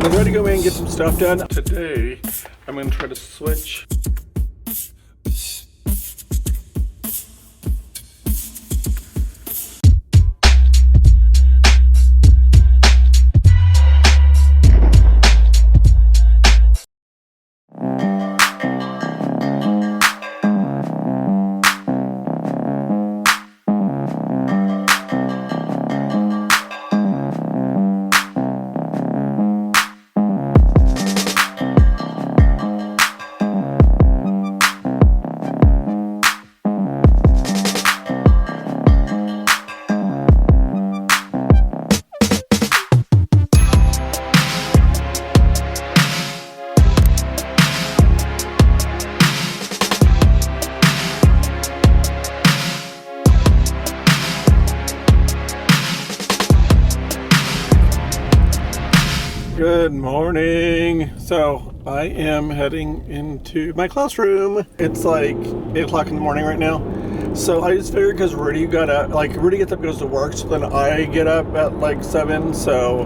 I'm ready to go in and get some stuff done. Today, I'm going to try to switch. Good morning. So I am heading into my classroom. It's like 8 o'clock in the morning right now. So I just figured because Rudy gets up, goes to work, so then I get up at like 7. So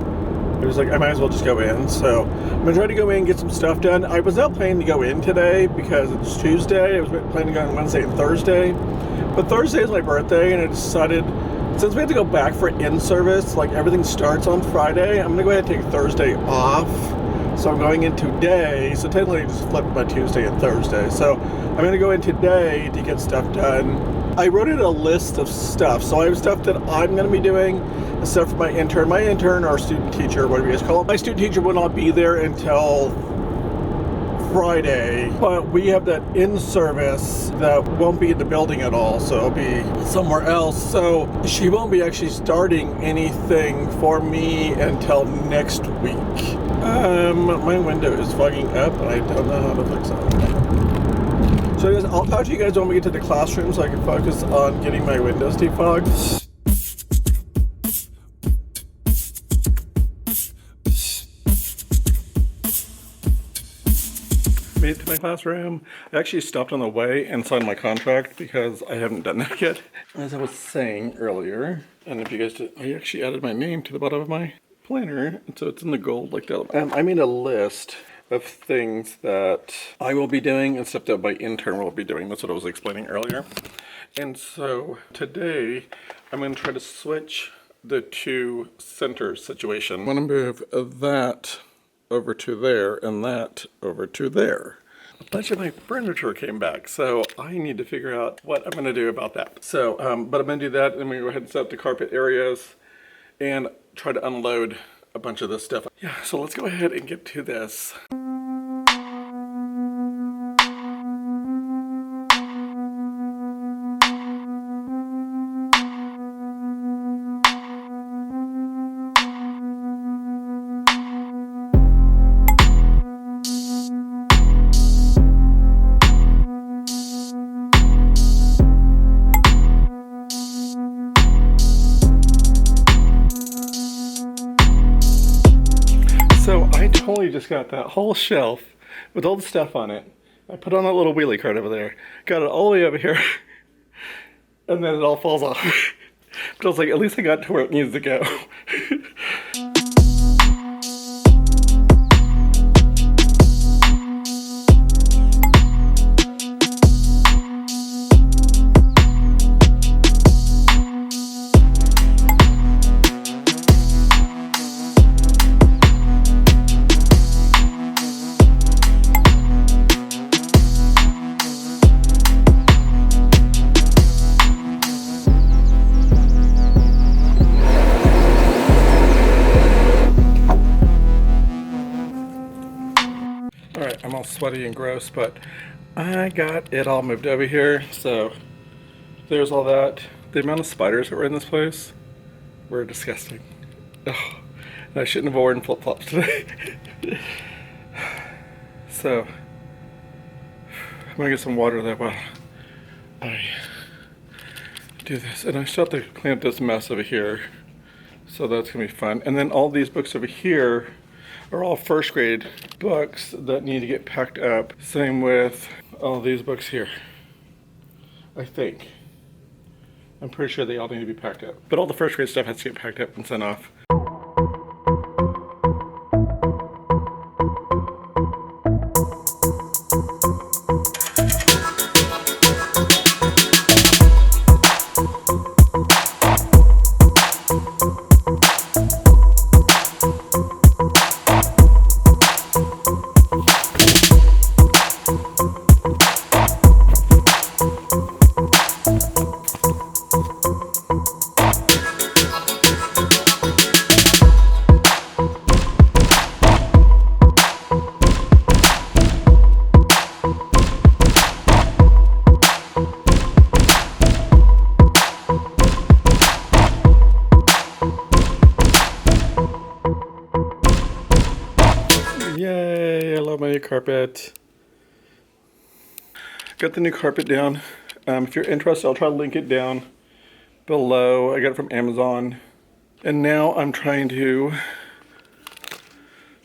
it was like I might as well just go in. So I'm gonna try to go in and get some stuff done. I was not planning to go in today because it's Tuesday. I was planning to go on Wednesday and Thursday, but Thursday is my birthday, and I decided, since we have to go back for in-service, like everything starts on Friday, I'm gonna go ahead and take Thursday off. So I'm going in today, so technically I just flipped my Tuesday and Thursday. So I'm gonna go in today to get stuff done. I wrote in a list of stuff. So I have stuff that I'm gonna be doing, and stuff for my intern. My intern, or student teacher, whatever you guys call it. My student teacher will not be there until Friday, but we have that in-service that won't be in the building at all, so it'll be somewhere else. So she won't be actually starting anything for me until next week. My window is fogging up, and I don't know how to fix it. So I'll talk to you guys when we get to the classroom so I can focus on getting my windows defogged. Made it to my classroom. I actually stopped on the way and signed my contract because I haven't done that yet. As I was saying earlier, and if you guys did, I actually added my name to the bottom of my planner, and so it's in the gold like that. I made a list of things that I will be doing and stuff that my intern will be doing. That's what I was explaining earlier. And so today, I'm going to try to switch the two center situation. I'm going to move that over to there and that over to there. A bunch of my furniture came back, so I need to figure out what I'm going to do about that. So, but I'm going to do that, and I'm going to go ahead and set up the carpet areas and try to unload a bunch of this stuff. Yeah, so let's go ahead and get to this. So I totally just got that whole shelf with all the stuff on it. I put on that little wheelie cart over there, got it all the way over here, and then it all falls off. But I was like, at least I got to where it needs to go. Alright, I'm all sweaty and gross, but I got it all moved over here, so there's all that. The amount of spiders that were in this place were disgusting. Oh, and I shouldn't have worn flip-flops today. So, I'm gonna get some water there while I do this. And I still have to clean up this mess over here, so that's gonna be fun. And then all these books over here are all first grade books that need to get packed up. Same with all these books here, I think. I'm pretty sure they all need to be packed up. But all the first grade stuff has to get packed up and sent off. Yay, I love my new carpet. Got the new carpet down. If you're interested, I'll try to link it down below. I got it from Amazon. And now I'm trying to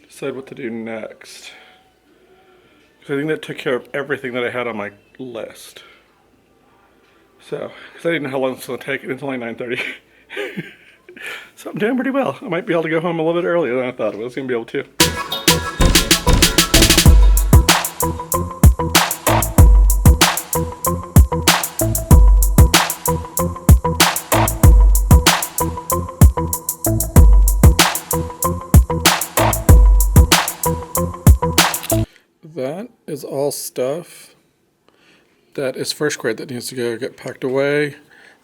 decide what to do next. Because I think that took care of everything that I had on my list. So, because I didn't know how long it's going to take, and it's only 9:30. So I'm doing pretty well. I might be able to go home a little bit earlier than I thought I was going to be able to. That is all stuff that is first grade that needs to go get packed away.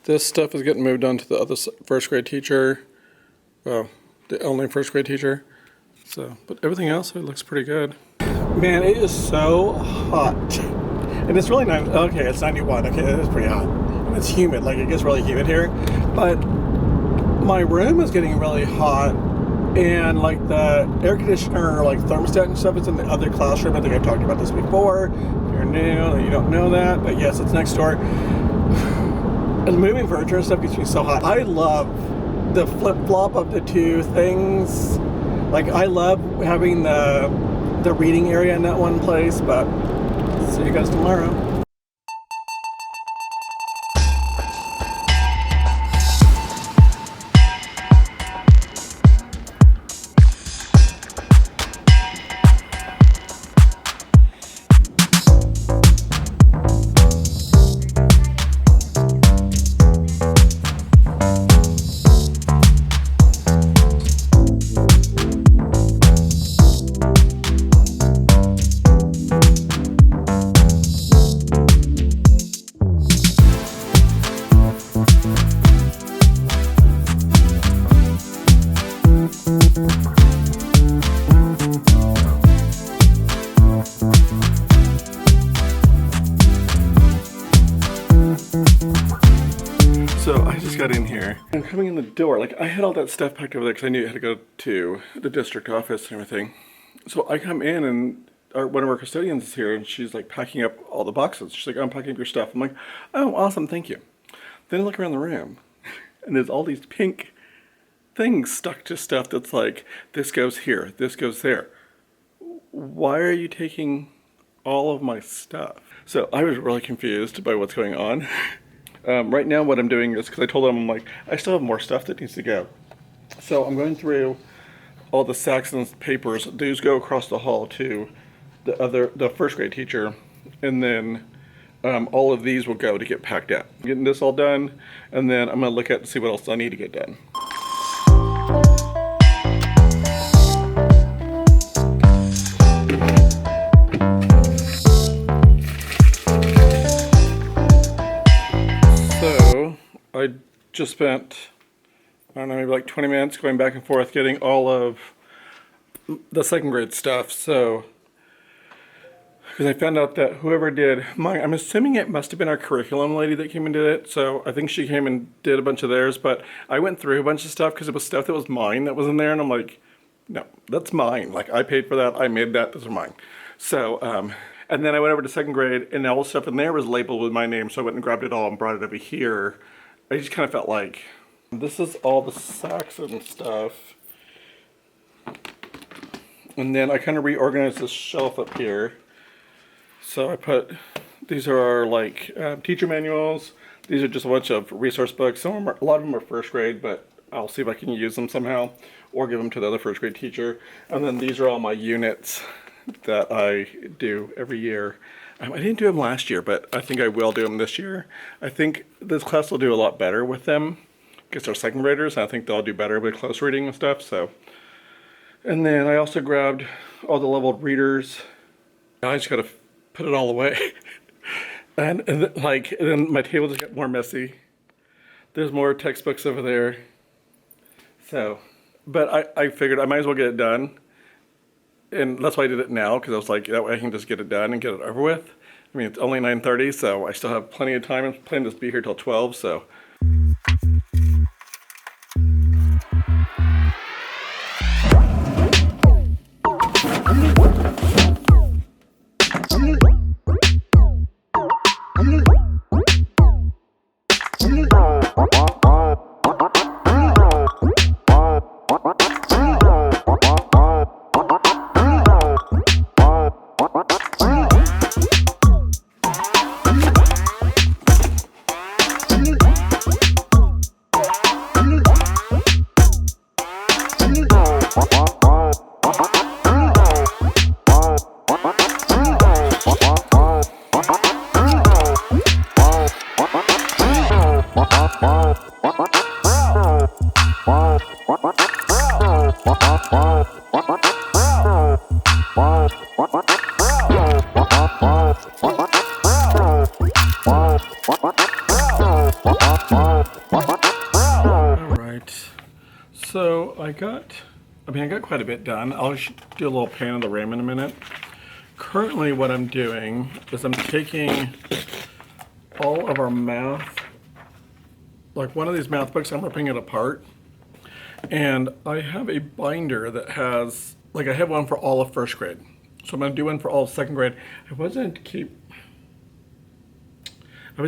This stuff is getting moved on to the other first grade teacher. Well, the only first grade teacher. So, but everything else, it looks pretty good. Man, it is so hot. And it's really nice. Okay, it's 91. Okay, it is pretty hot. And it's humid. Like, it gets really humid here. But my room is getting really hot. And like the air conditioner, like thermostat and stuff is in the other classroom. I think I've talked about this before. If you're new, you don't know that, but yes, it's next door. And moving furniture and stuff gets me so hot. I love the flip-flop of the two things. Like, I love having the reading area in that one place, but see you guys tomorrow. So I just got in here. I'm coming in the door. Like, I had all that stuff packed over there because I knew I had to go to the district office and everything. So I come in and one of our custodians is here and she's like packing up all the boxes. She's like, I'm packing up your stuff. I'm like, oh, awesome, thank you. Then I look around the room and there's all these pink things stuck to stuff that's like, this goes here, this goes there. Why are you taking all of my stuff? So I was really confused by what's going on. Right now what I'm doing is, because I told them, I'm like, I still have more stuff that needs to go. So I'm going through all the sacks and papers. These go across the hall to the first grade teacher, and then all of these will go to get packed out. I'm getting this all done, and then I'm gonna look at and see what else I need to get done. I just spent, I don't know, maybe like 20 minutes going back and forth getting all of the second grade stuff. So, because I found out that whoever did mine, I'm assuming it must have been our curriculum lady that came and did it. So I think she came and did a bunch of theirs, but I went through a bunch of stuff because it was stuff that was mine that was in there. And I'm like, no, that's mine. Like, I paid for that. I made that. Those are mine. So, and then I went over to second grade and all the stuff in there was labeled with my name. So I went and grabbed it all and brought it over here. I just kind of felt like, this is all the sacks and stuff. And then I kind of reorganized this shelf up here. So I put, these are our like teacher manuals. These are just a bunch of resource books. Some of them are, a lot of them are first grade, but I'll see if I can use them somehow or give them to the other first grade teacher. And then these are all my units that I do every year. I didn't do them last year, but I think I will do them this year. I think this class will do a lot better with them because they're second graders, and I think they'll do better with close reading and stuff. So, and then I also grabbed all the leveled readers. I just gotta put it all away. and then my table just got more messy. There's more textbooks over there. So, but I figured I might as well get it done. And that's why I did it now, because I was like, that way I can just get it done and get it over with. I mean, it's only 9:30, so I still have plenty of time. I'm planning to be here till 12, so. So I got quite a bit done. I'll do a little pan of the RAM in a minute. Currently what I'm doing is I'm taking all of our math, like one of these math books, I'm ripping it apart. And I have a binder that has, like I have one for all of first grade. So I'm gonna do one for all of second grade. I was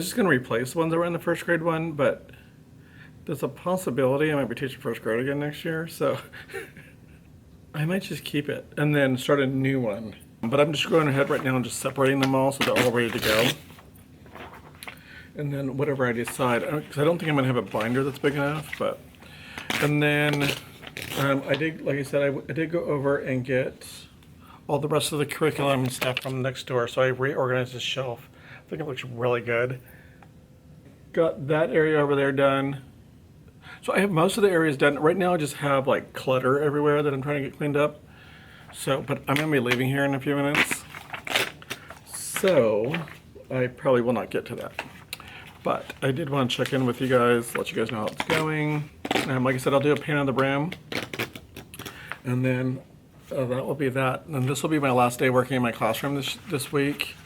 just gonna replace the ones that were in the first grade one, but there's a possibility I might be teaching first grade again next year, so I might just keep it and then start a new one. But I'm just going ahead right now and just separating them all so they're all ready to go. And then whatever I decide, because I don't think I'm gonna have a binder that's big enough, but, and then I did, like I said, I did go over and get all the rest of the curriculum and stuff from next door, so I reorganized the shelf. I think it looks really good. Got that area over there done. So I have most of the areas done. Right now I just have like clutter everywhere that I'm trying to get cleaned up. So, but I'm gonna be leaving here in a few minutes. So I probably will not get to that. But I did want to check in with you guys, let you guys know how it's going. Like I said, I'll do a pan on the brim. And then that will be that. And this will be my last day working in my classroom this week.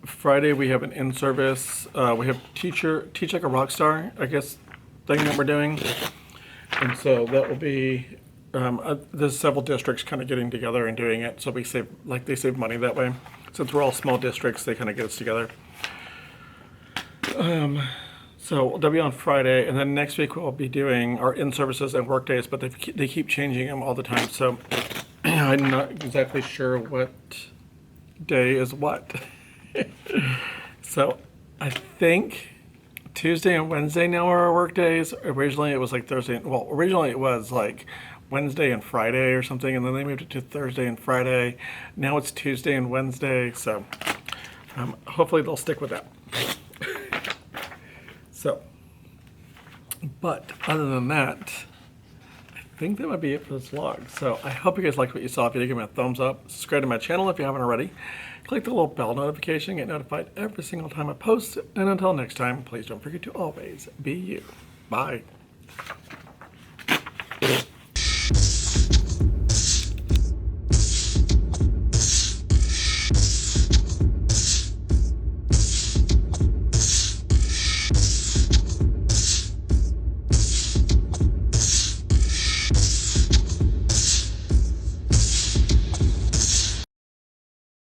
Friday we have an in-service. We have Teach Like a Rock Star, I guess, thing that we're doing. And so that will be, there's several districts kind of getting together and doing it. So they save money that way. Since we're all small districts, they kind of get us together. So they'll be on Friday, and then next week we'll be doing our in-services and work days, but they keep changing them all the time. So I'm not exactly sure what day is what. So I think Tuesday and Wednesday now are our work days. Originally it was like Thursday. Well, originally it was like Wednesday and Friday or something, and then they moved it to Thursday and Friday. Now it's Tuesday and Wednesday. So hopefully they'll stick with that. So, but other than that, I think that might be it for this vlog. So I hope you guys liked what you saw. If you did, give me a thumbs up. Subscribe to my channel if you haven't already. Click the little bell notification, get notified every single time I post. And until next time, please don't forget to always be you. Bye.